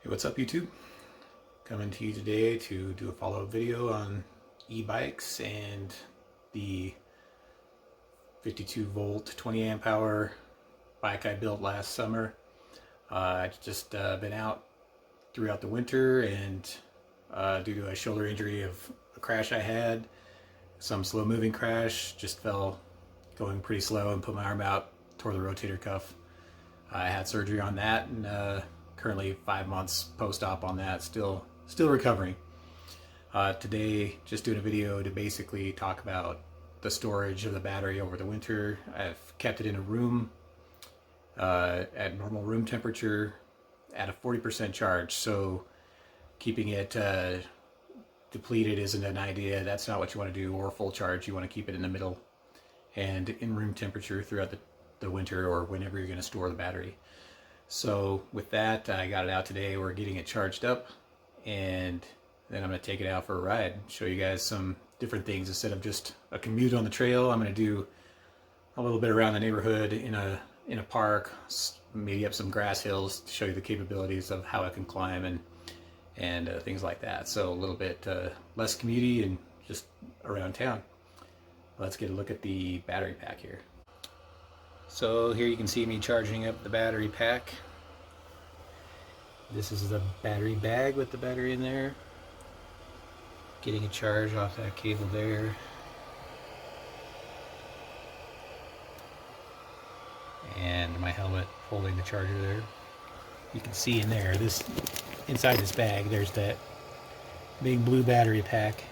Hey, what's up YouTube? Coming to you today to do a follow-up video on e-bikes and the 52 volt 20 amp hour bike I built last summer. I've just been out throughout the winter, and due to a shoulder injury of a crash I had, some slow moving crash, just fell going pretty slow and put my arm out, tore the rotator cuff. I had surgery on that, and currently 5 months post-op on that, still recovering. Today, just doing a video to basically talk about the storage of the battery over the winter. I've kept it in a room at normal room temperature at a 40% charge, so keeping it depleted isn't an idea. That's not what you want to do, or full charge. You want to keep it in the middle and in room temperature throughout the winter, or whenever you're going to store the battery. So with that, I got it out today. We're getting it charged up, and then I'm going to take it out for a ride, show you guys some different things. Instead of just a commute on the trail, I'm going to do a little bit around the neighborhood in a park, maybe up some grass hills, to show you the capabilities of how I can climb and things like that. So a little bit less commutey and just around town. Let's get a look at the battery pack here. So here you can see me charging up the battery pack. This is the battery bag with the battery in there. Getting a charge off that cable there. And my helmet holding the charger there. You can see in there, inside this bag, there's that big blue battery pack.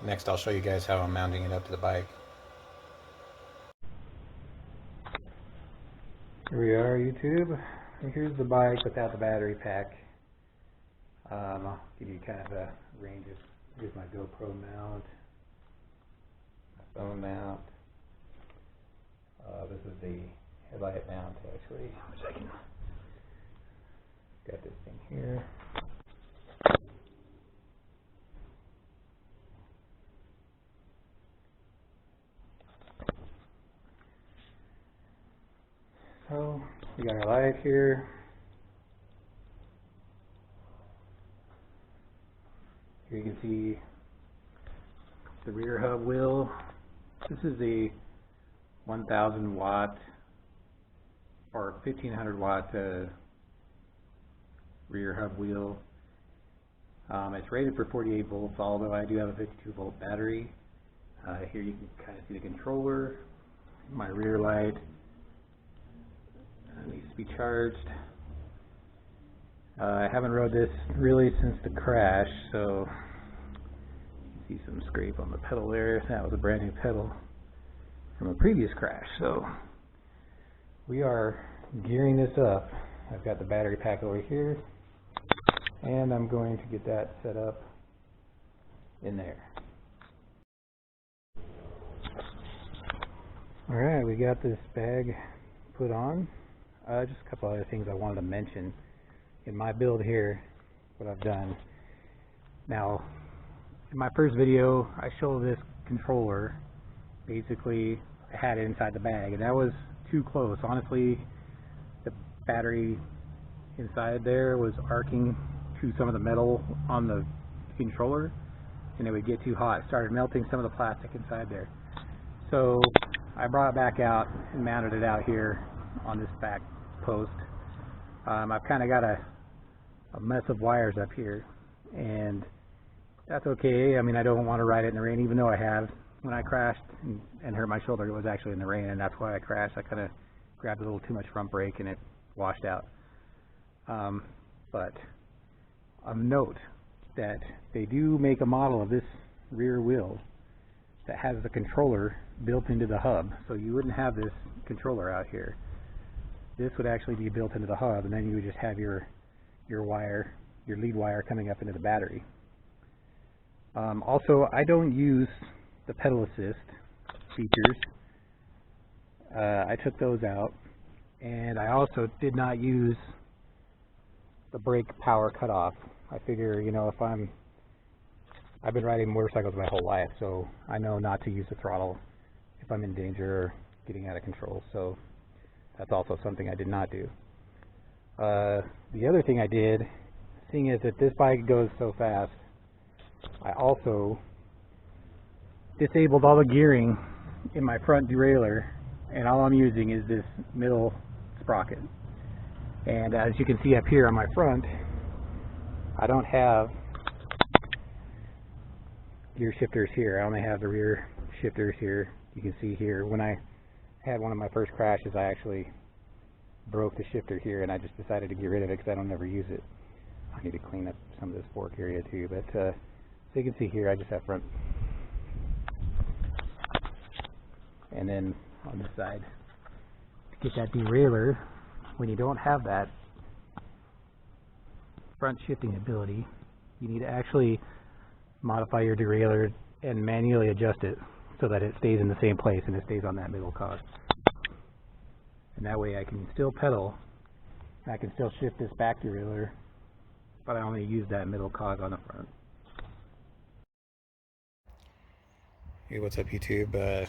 Next, I'll show you guys how I'm mounting it up to the bike. Here we are, YouTube. Here's the bike without the battery pack. I'll give you kind of a range of, here's my GoPro mount, my phone mount. This is the headlight mount, actually, which I can, got this thing here. So we got our light here. Here you can see the rear hub wheel. This is a 1000 watt or 1500 watt rear hub wheel. It's rated for 48 volts, although I do have a 52 volt battery. Here you can kind of see the controller, my rear light. It needs to be charged. I haven't rode this really since the crash, so you see some scrape on the pedal there. That was a brand new pedal from a previous crash. So we are gearing this up. I've got the battery pack over here, and I'm going to get that set up in there. Alright, we got this bag put on. Just a couple other things I wanted to mention in my build here, what I've done. Now, in my first video, I showed this controller. Basically, I had it inside the bag, and that was too close. Honestly, the battery inside there was arcing to some of the metal on the controller, and it would get too hot. It started melting some of the plastic inside there. So I brought it back out and mounted it out here on this back post. I've kind of got a mess of wires up here, and that's okay. I mean, I don't want to ride it in the rain, even though I have. When I crashed and hurt my shoulder, it was actually in the rain, and that's why I crashed. I kind of grabbed a little too much front brake and it washed out. But note that they do make a model of this rear wheel that has the controller built into the hub, so you wouldn't have this controller out here. This would actually be built into the hub, and then you would just have your wire, your lead wire coming up into the battery. Also, I don't use the pedal assist features. I took those out, and I also did not use the brake power cutoff. I figure, you know, I've been riding motorcycles my whole life, so I know not to use the throttle if I'm in danger or getting out of control. So That's also something I did not do. The other thing I did, seeing as that this bike goes so fast, I also disabled all the gearing in my front derailleur, and all I'm using is this middle sprocket. And as you can see up here on my front, I don't have gear shifters here. I only have the rear shifters here. You can see here, when I had one of my first crashes, I actually broke the shifter here, and I just decided to get rid of it because I don't ever use it. I need to clean up some of this fork area too, but so you can see here I just have front, and then on this side, to get that derailleur, when you don't have that front shifting ability, you need to actually modify your derailleur and manually adjust it so that it stays in the same place and it stays on that middle cog. And that way I can still pedal, I can still shift this back derailleur, but I only use that middle cog on the front. Hey, what's up YouTube?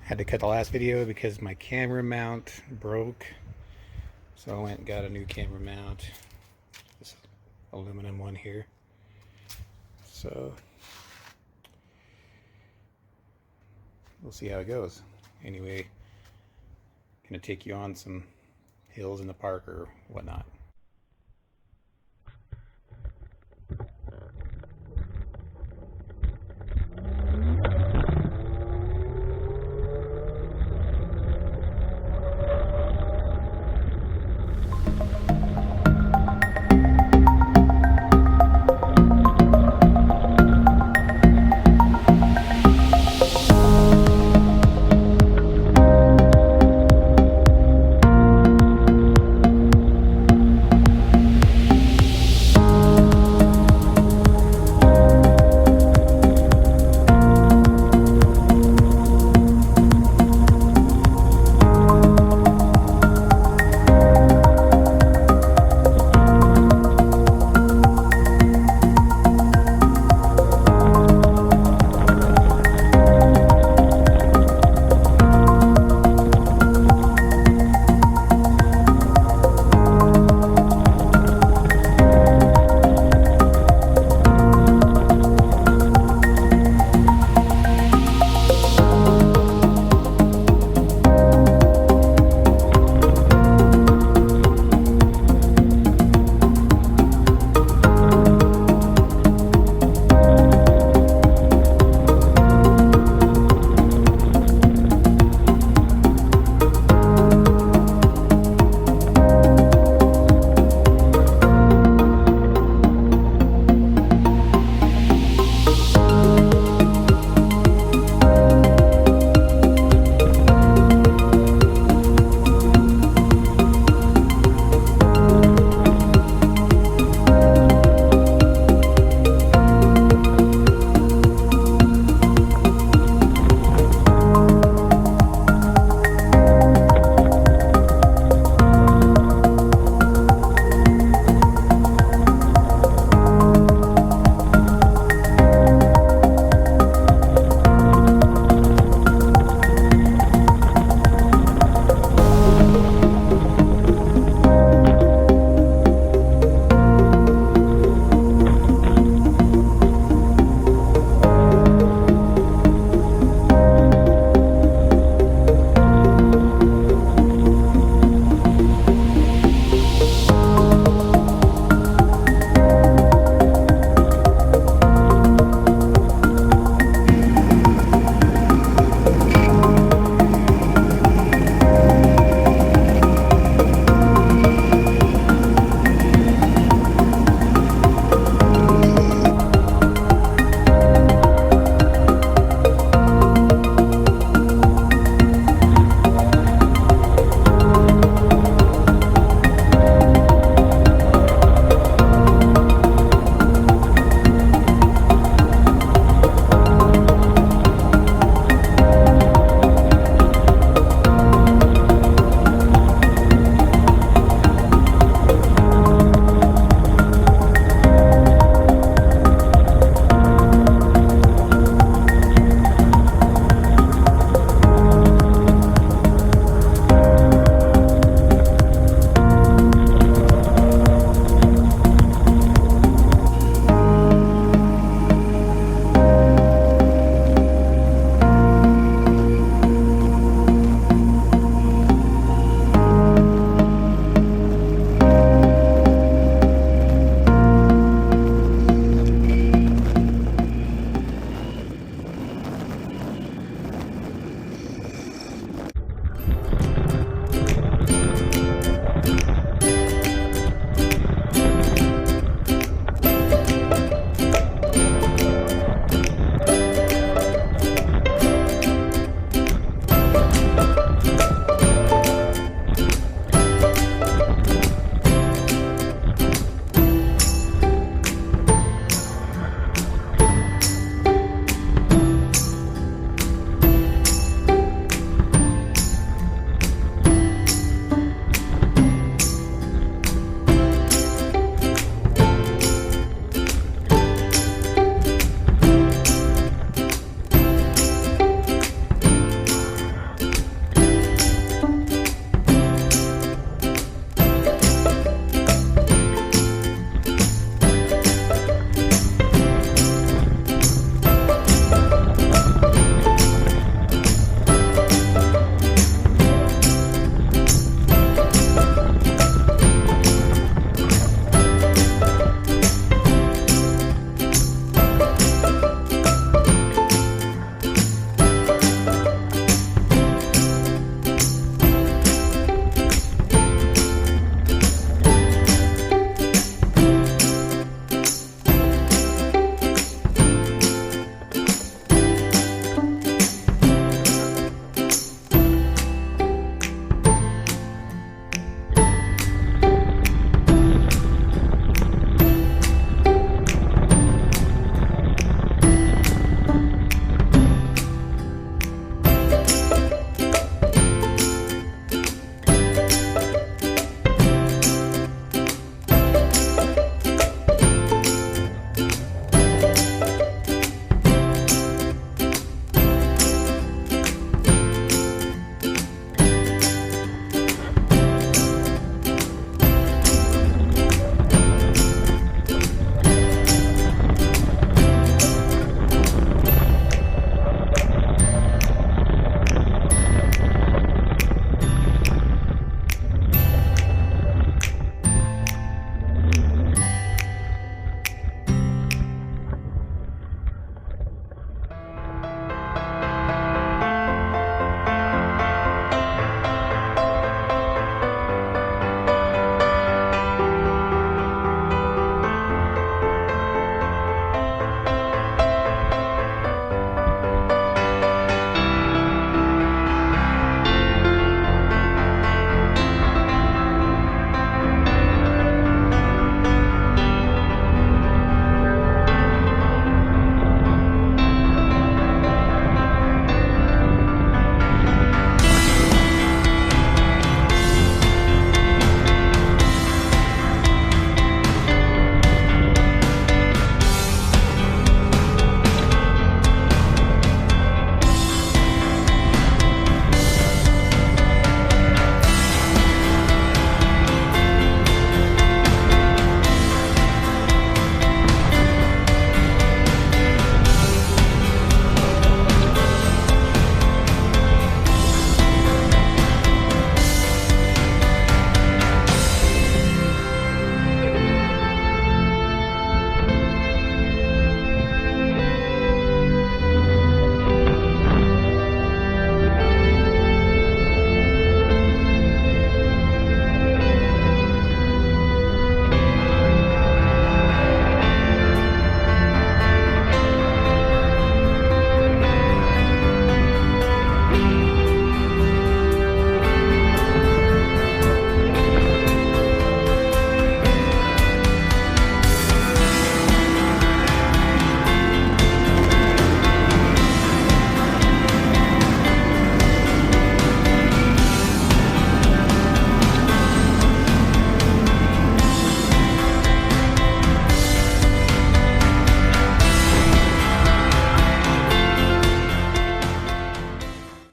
Had to cut the last video because my camera mount broke, so I went and got a new camera mount, this aluminum one here. So we'll see how it goes. Anyway, gonna take you on some hills in the park or whatnot.